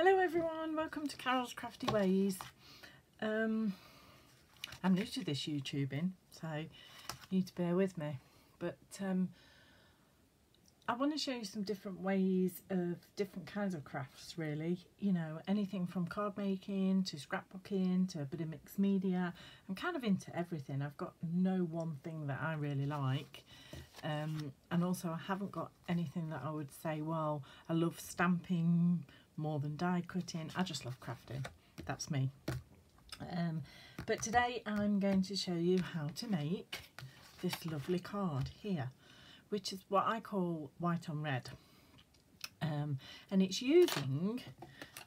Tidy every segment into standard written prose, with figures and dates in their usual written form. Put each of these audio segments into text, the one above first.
Hello everyone, welcome to Carol's Crafty Ways. I'm new to this YouTubing, so you need to bear with me. But I want to show you some different ways of different kinds of crafts, really. You know, anything from card making to scrapbooking to a bit of mixed media. I'm kind of into everything. I've got no one thing that I really like. And also I haven't got anything that I would say, well, I love stamping more than die cutting. I just love crafting. That's me. But today I'm going to show you how to make this lovely card here, which is what I call white on red. And it's using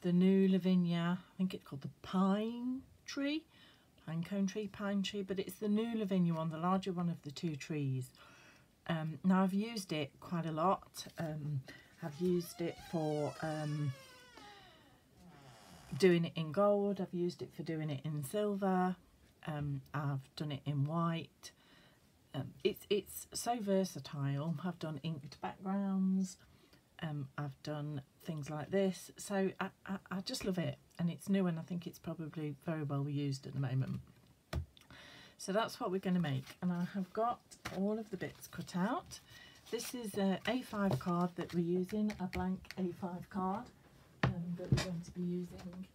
the new Lavinia, I think it's called the pine cone tree, but it's the new Lavinia one, the larger one of the two trees. Now I've used it quite a lot. I've used it for doing it in gold, I've used it for doing it in silver, I've done it in white. It's so versatile. I've done inked backgrounds, I've done things like this, so I just love it, and it's new and I think it's probably very well used at the moment. So that's what we're going to make, and I have got all of the bits cut out. This is an A5 card that we're using, a blank A5 card that we're going to be using,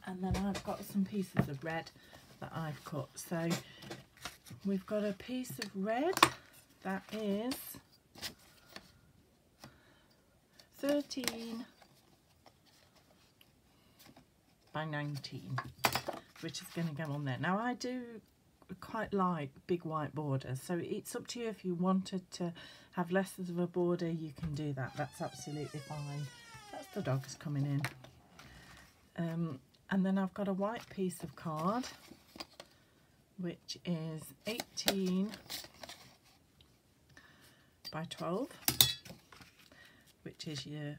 and then I've got some pieces of red that I've cut. So we've got a piece of red that is 13 by 19, which is going to go on there. Now I do quite like big white borders, so it's up to you. If you wanted to have less of a border, you can do that. That's absolutely fine. That's the dogs coming in. And then I've got a white piece of card, which is 18 by 12, which is your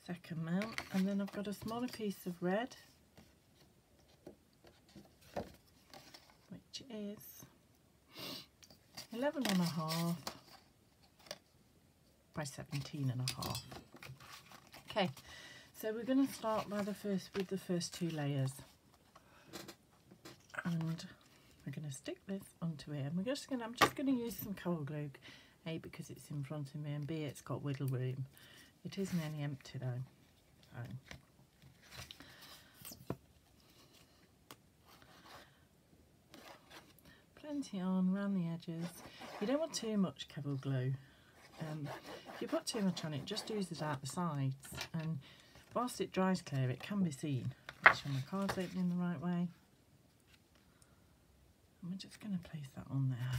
second mount. And then I've got a smaller piece of red, which is 11.5 by 17.5. Okay, so we're going to start by with the first two layers, and we're going to stick this onto here. And I'm just going to use some coal glue, A, because it's in front of me, and B, it's got wiggle room. It isn't any empty though. So plenty on around the edges. You don't want too much coal glue. If you put too much on, it just oozes out the sides, and whilst it dries clear, it can be seen. Make sure my card's opening the right way. And we're just going to place that on there.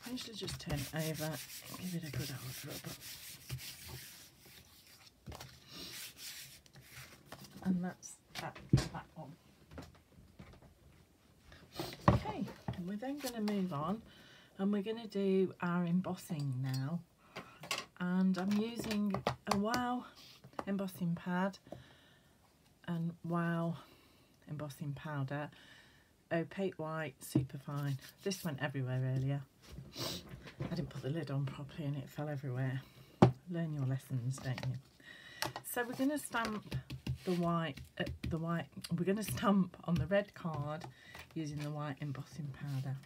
I usually just turn it over and give it a good old rub. And that's that one. Okay, and we're then going to move on, and we're going to do our embossing now. And I'm using a Wow embossing pad and Wow embossing powder, opaque white, super fine. This went everywhere earlier. I didn't put the lid on properly and it fell everywhere. Learn your lessons, don't you? So we're going to stamp the white. We're going to stamp on the red card using the white embossing powder.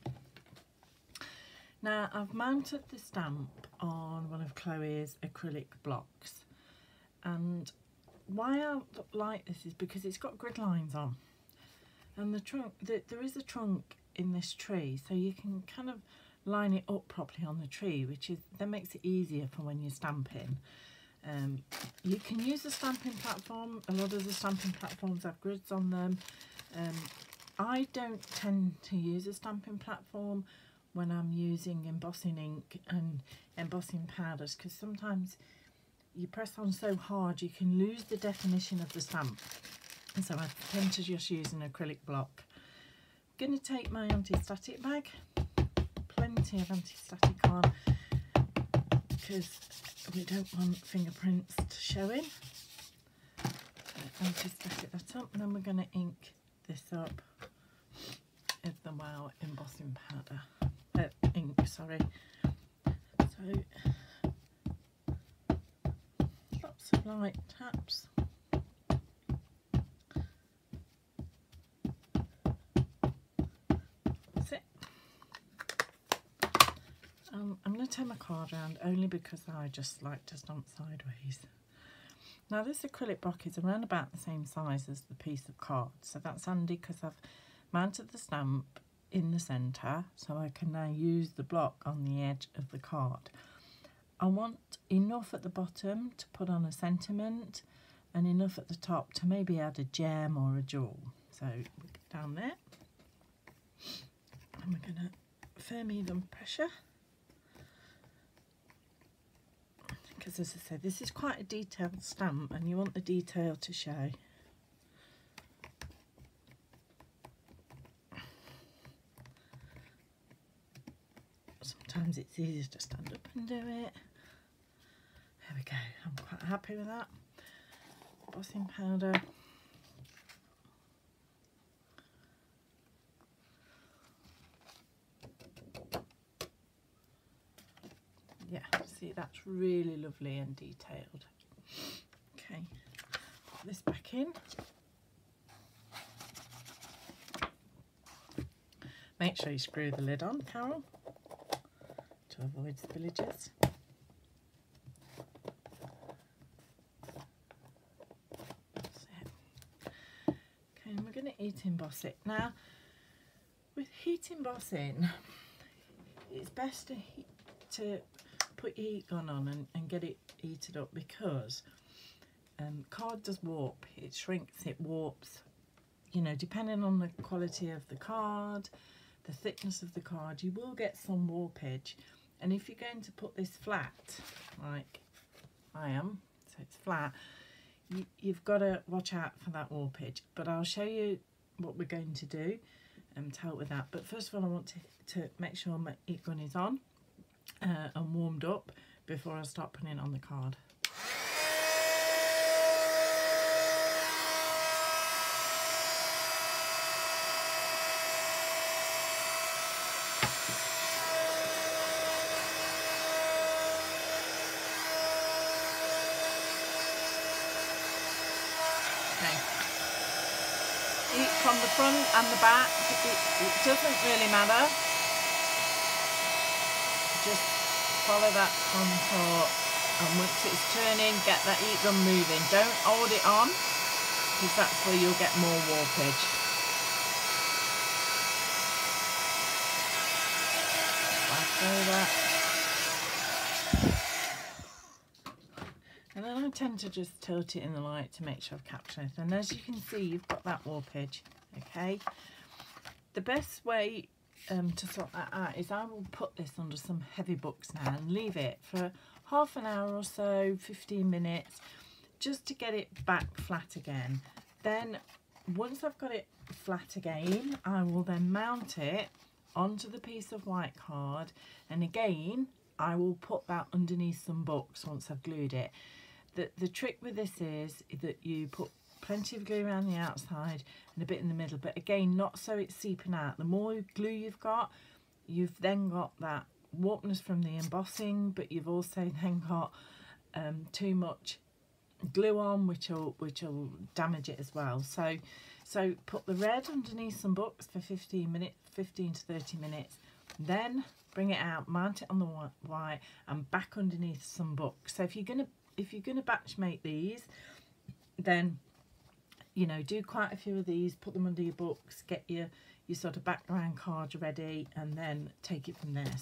Now I've mounted the stamp on one of Chloe's acrylic blocks, and why I like this is because it's got grid lines on, and the trunk, there is a trunk in this tree, so you can kind of line it up properly on the tree, which that makes it easier for when you're stamping. You can use a stamping platform. A lot of the stamping platforms have grids on them. I don't tend to use a stamping platform when I'm using embossing ink and embossing powders, because sometimes you press on so hard you can lose the definition of the stamp, and so I tend to just use an acrylic block. I'm going to take my anti-static bag, plenty of anti-static on, because we don't want fingerprints showing. Anti-static that up, and then we're going to ink this up with the Wow embossing powder. Ink, sorry. So lots lots of light taps. That's it. I'm going to turn my card around only because I just like to stamp sideways. Now this acrylic block is around about the same size as the piece of card, so that's handy because I've mounted the stamp in the centre, so I can now use the block on the edge of the card. I want enough at the bottom to put on a sentiment and enough at the top to maybe add a gem or a jewel. So we'll get down there and we're going to firm even pressure. Because as I said, this is quite a detailed stamp and you want the detail to show. Sometimes it's easier to stand up and do it. There we go, I'm quite happy with that. Embossing powder. Yeah, see, that's really lovely and detailed. Okay, put this back in. Make sure you screw the lid on, Carol, to avoid spillages. That's it. Okay, and we're going to heat emboss it. Now, with heat embossing, it's best to put your heat gun on and get it heated up because card does warp. It shrinks, it warps, you know, depending on the quality of the card, the thickness of the card, you will get some warpage. And if you're going to put this flat, like I am, so it's flat, you've got to watch out for that warpage. But I'll show you what we're going to do to help with that. But first of all, I want to make sure my heat gun is on and warmed up before I start putting it on the card. From the front and the back, it doesn't really matter. Just follow that contour, and once it's turning, get that heat gun moving. Don't hold it on, because that's where you'll get more warpage. Back over. And then I tend to just tilt it in the light to make sure I've captured it. And as you can see, you've got that warpage, okay? The best way to sort that out is I will put this under some heavy books now and leave it for half an hour or so, 15 minutes, just to get it back flat again. Then once I've got it flat again, I will then mount it onto the piece of white card, and again I will put that underneath some books once I've glued it. The trick with this is that you put plenty of glue around the outside and a bit in the middle, but again, not so it's seeping out. The more glue you've then got that warpness from the embossing, but you've also then got too much glue on, which will damage it as well. So put the red underneath some books for 15 to 30 minutes, then bring it out, mount it on the white, and back underneath some books. So if you're gonna batch make these, then you know, do quite a few of these, put them under your books, get your sort of background cards ready, and then take it from there.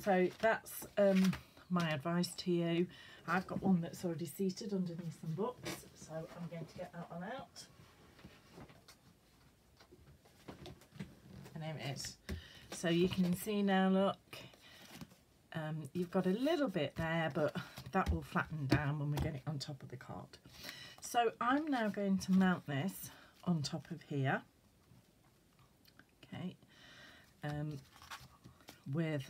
So that's my advice to you. I've got one that's already seated underneath some books, so I'm going to get that one out. And there it is. So you can see now, look, you've got a little bit there, but that will flatten down when we get it on top of the card. So I'm now going to mount this on top of here, okay, with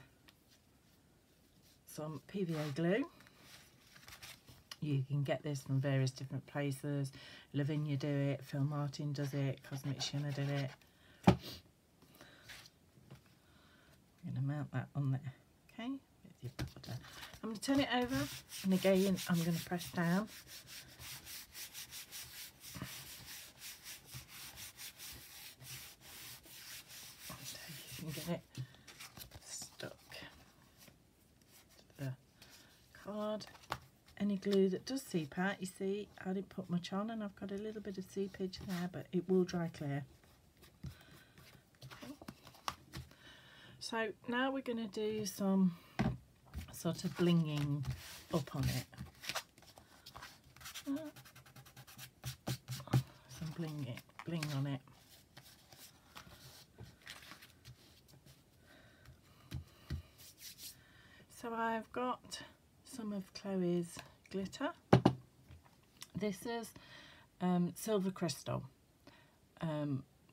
some PVA glue. You can get this from various different places. Lavinia do it, Phil Martin does it, Cosmic Shimmer did it. I'm going to mount that on there, okay, with your powder. I'm going to turn it over, and again I'm going to press down. So you can get it stuck to the card. Any glue that does seep out, you see, I didn't put much on and I've got a little bit of seepage there, but it will dry clear. So now we're going to do some sort of blinging up on it. Some bling on it. So I've got some of Chloe's glitter. This is silver crystal,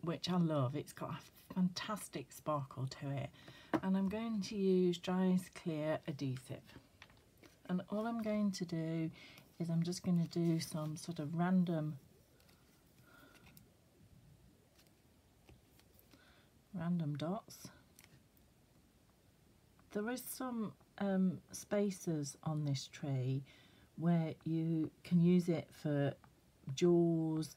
which I love. It's got a fantastic sparkle to it, and I'm going to use Dry's Clear adhesive, and all I'm going to do is I'm just going to do some sort of random dots. There is some spaces on this tree where you can use it for jaws,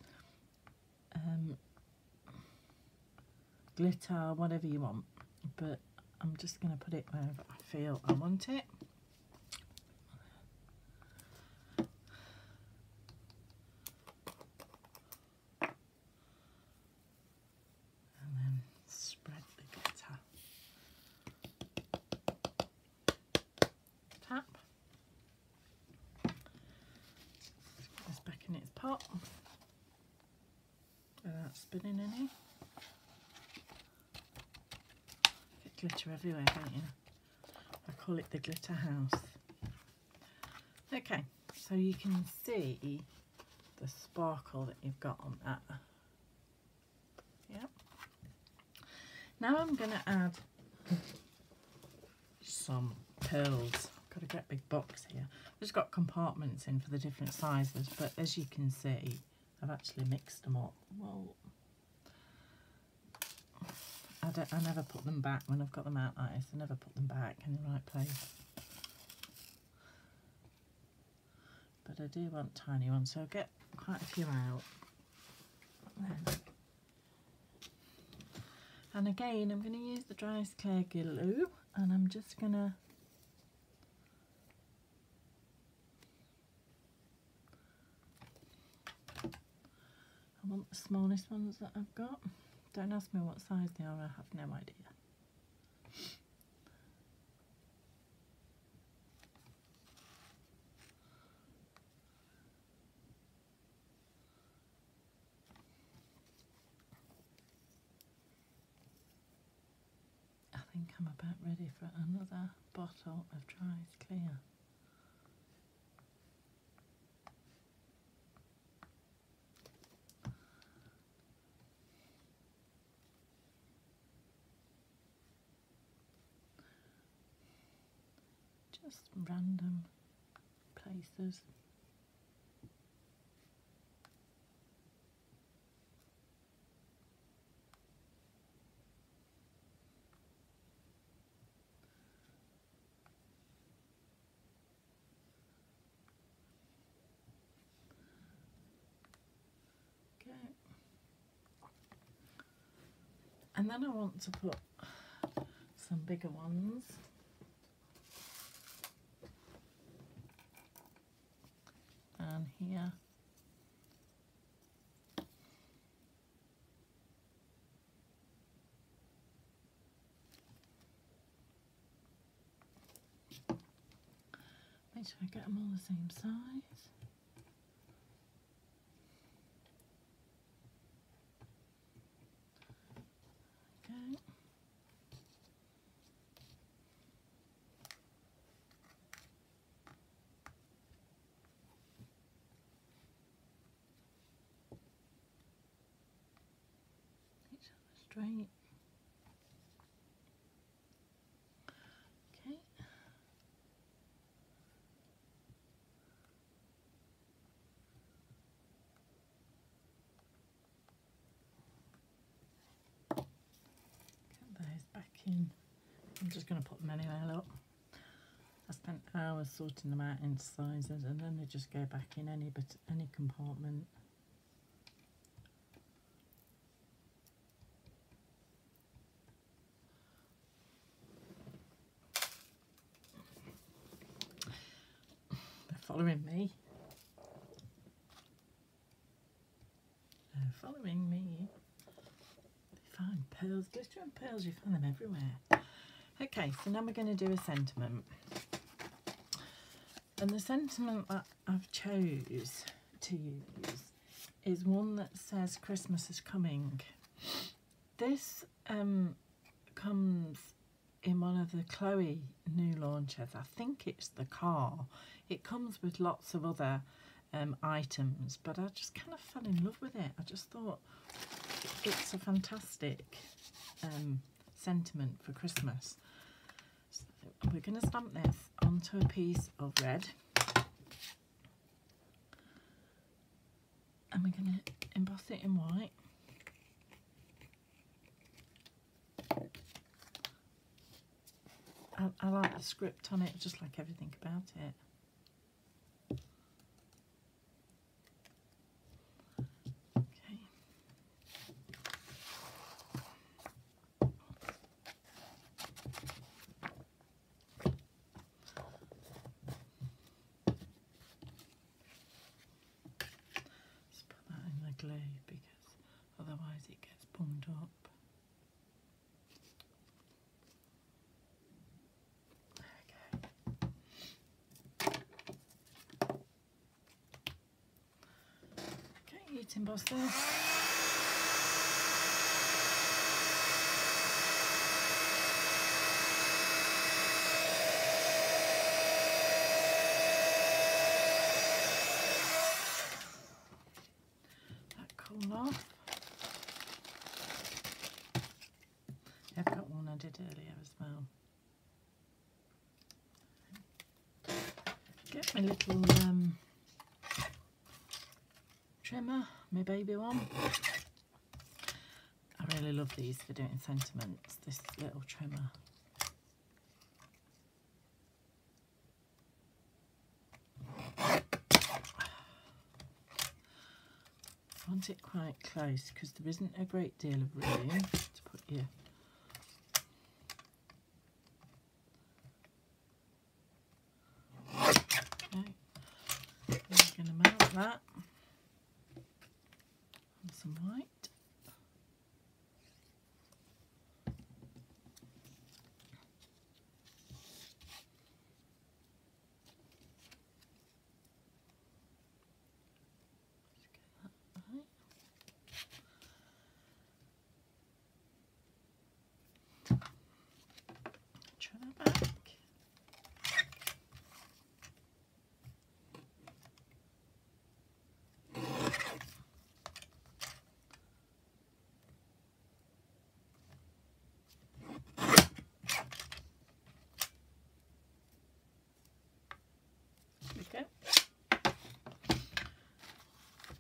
glitter, whatever you want, but I'm just going to put it wherever I feel I want it. And then spread the glitter. Tap. Put this back in its pot without spinning any. Get glitter everywhere, don't you? I call it the glitter house. Okay, so you can see the sparkle that you've got on that. Yep. Now I'm going to add some pearls. I've got a great big box here. I've just got compartments in for the different sizes, but as you can see, I've actually mixed them up. Well, I never put them back when I've got them out like this. I never put them back in the right place. But I do want tiny ones, so I'll get quite a few out. And again, I'm going to use the Dry's Clear glue, and I'm just going to I want the smallest ones that I've got. Don't ask me what size they are, I have no idea. I think I'm about ready for another bottle of Dry's Clear. Just random places. Okay. And then I want to put some bigger ones. And here. Make sure I get them all the same size. Okay. Straight. Okay. Get those back in. I'm just going to put them anywhere, look. I spent hours sorting them out into sizes, and then they just go back in any compartment. They're following me. They're following me. They find pearls, glitter and pearls, you find them everywhere. Okay, so now we're going to do a sentiment. And the sentiment that I've chose to use is one that says Christmas is coming. This comes in one of the Chloe new launches. I think it's the car. It comes with lots of other items, but I just kind of fell in love with it. I just thought it's a fantastic sentiment for Christmas. So we're going to stamp this onto a piece of red, and we're going to emboss it in white. I like the script on it, just like everything about it. Okay. Let's put that in the glue because otherwise it gets bunged up. Emboss this. That cool off. I've got one I did earlier as well. Get my little trimmer, my baby one. I really love these for doing sentiments, this little trimmer. I want it quite close because there isn't a great deal of room to put your okay. I'm going to mount that. Some white. Let's get that right. Try that back.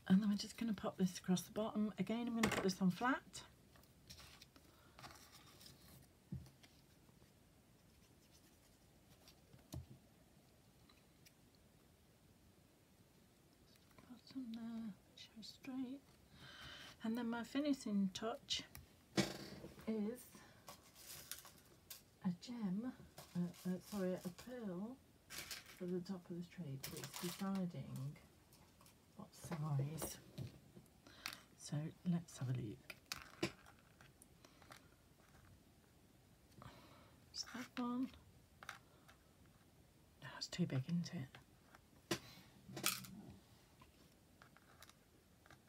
And then we're just going to pop this across the bottom. Again, I'm going to put this on flat. Bottom there, show straight. And then my finishing touch is a gem, sorry, a pearl for the top of the tray, but it's deciding what size. So let's have a look. Is that one? No, it's too big, isn't it?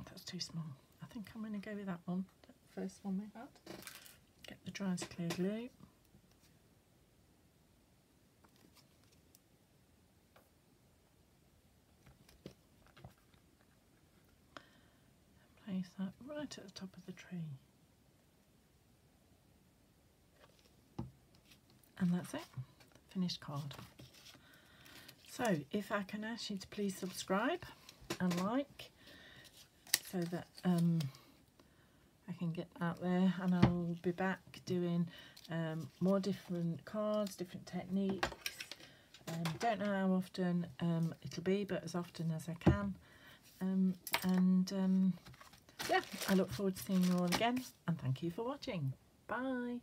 That's too small. I think I'm going to go with that one, the first one we had. Get the dry as clear glue. Place that right at the top of the tree. And that's it, finished card. So if I can ask you to please subscribe and like so that I can get out there, and I'll be back doing more different cards, different techniques, Don't know how often it'll be, but as often as I can. Yeah, I look forward to seeing you all again, and thank you for watching. Bye.